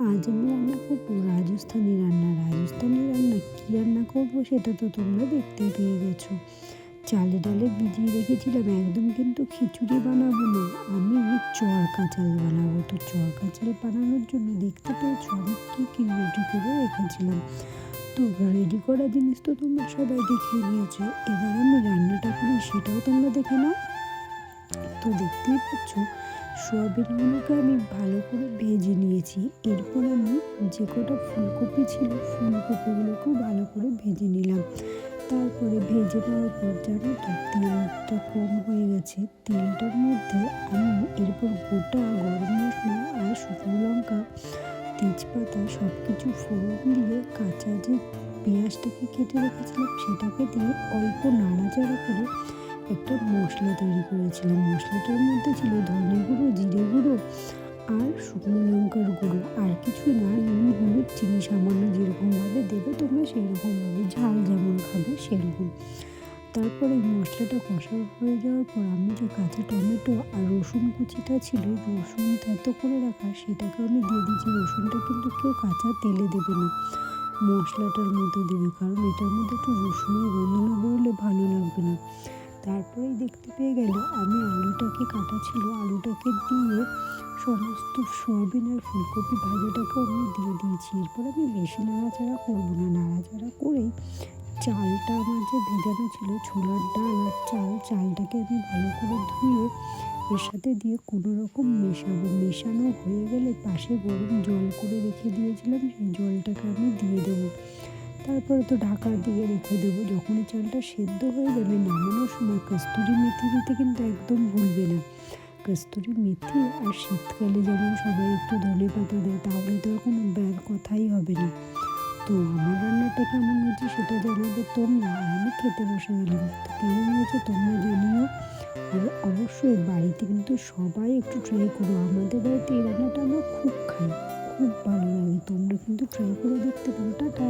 আজ আমি রান্না করবো রাজস্থানি রান্না। রাজস্থানি রান্না কী রান্না করবো সেটা তো তোমরা দেখতেই পেয়ে গেছো। চালে ডালে ভিজিয়ে রেখেছিলাম, একদম কিন্তু খিচুড়ি বানাবো না, আমি চরকা চাল বানাবো। তো চরকা চাল বানানোর জন্য দেখতে পেয়েছো আমি কী কী রেডি করে রেখেছিলাম। তো রেডি করা জিনিস তো তোমরা সবাই দেখিয়ে নিয়েছো, এবার আমি রান্নাটা করি সেটাও তোমরা দেখে নাও। তো দেখতেই পাচ্ছ সোয়াবিনগুলোকে আমি ভালো করে ভেজে নিয়েছি। এরপর আমি যে কটা ফুলকপি ছিল ফুলকপিগুলোকেও ভালো করে ভেজে নিলাম। তারপরে ভেজে নেওয়ার পর জানো তো তেলটা কম হয়ে গেছে, তেলটার মধ্যে আমি এরপর গোটা গরম মশলা আর শুকনো লঙ্কা তেজপাতা সব কিছু ফোড়ন দিয়ে কাঁচা যে পেঁয়াজটাকে কেটে রেখেছিলাম সেটাকে দিয়ে অল্প নাড়াচাড়া করে একটা মশলা তৈরি করেছিলাম। মশলাটার মধ্যে ছিল ধনে গুঁড়ো, জিরে গুঁড়ো আর শুকনো লঙ্কার গুঁড়ো, আর কিছু না, নুন হলুদ চিনি সামান্য, যেরকমভাবে দেবে তোমরা সেই রকমভাবে, ঝাল যেমন খাবে সেরকম। তারপরে মশলাটা কষা হয়ে যাওয়ার পর আমি যে কাঁচা টমেটো আর রসুন কুচিটা ছিল, রসুন থেতো করে রাখা, সেটাকে আমি দিয়ে দিয়েছি। রসুনটা কিন্তু কেউ কাঁচা তেলে দেবে না, মশলাটার মধ্যে দেবে, কারণ এটার মধ্যে একটু রসুনের গন্ধ না বেরোলে ভালো লাগবে না। তারপরেই দেখতে পেয়ে গেলে আমি আলুটাকে কাটা ছিল, আলুটাকে দিয়ে সমস্ত সয়াবিন আর ফুলকপি ভাজাটাকেও আমি দিয়ে দিয়েছি। এরপর আমি বেশি নাড়াচাড়া করবো না, নাড়াচাড়া করেই চালটা আমার যে ভেজানো ছিল ছোলার ডাল আর চালটাকে আমি ভালো করে ধুয়ে এর সাথে দিয়ে কোনো রকম মেশাবো। মেশানো হয়ে গেলে পাশে গরম জল করে রেখে দিয়েছিলাম, সেই জলটাকে আমি দিয়ে দেবো। তারপরে তো ঢাকা দিয়ে রেখে দেবো। যখনই চালটা সেদ্ধ হয়ে যাবে নামানোর সময় কস্তুরি মেথি দিতে কিন্তু একদম ভুলবে না। কস্তুরি মেথি আর শীতকালে যেমন সবাই একটু ধনে পাতা দেয়, তাহলে তো আর কোনো কথাই হবে না। তো আমার রান্নাটা কেমন হয়েছে সেটা জানাবে তোমরা, আর আমি খেতে বসে গেলাম। তো কেমন হয়েছে তোমরা জানিও, আর অবশ্যই বাড়িতে কিন্তু সবাই একটু ট্রাই করো। আমাদের বাড়িতে এই রান্নাটা আমরা খুব খাই, খুব ভালো লাগে, তোমরা কিন্তু ট্রাই করে দেখতে পারো। টাটা।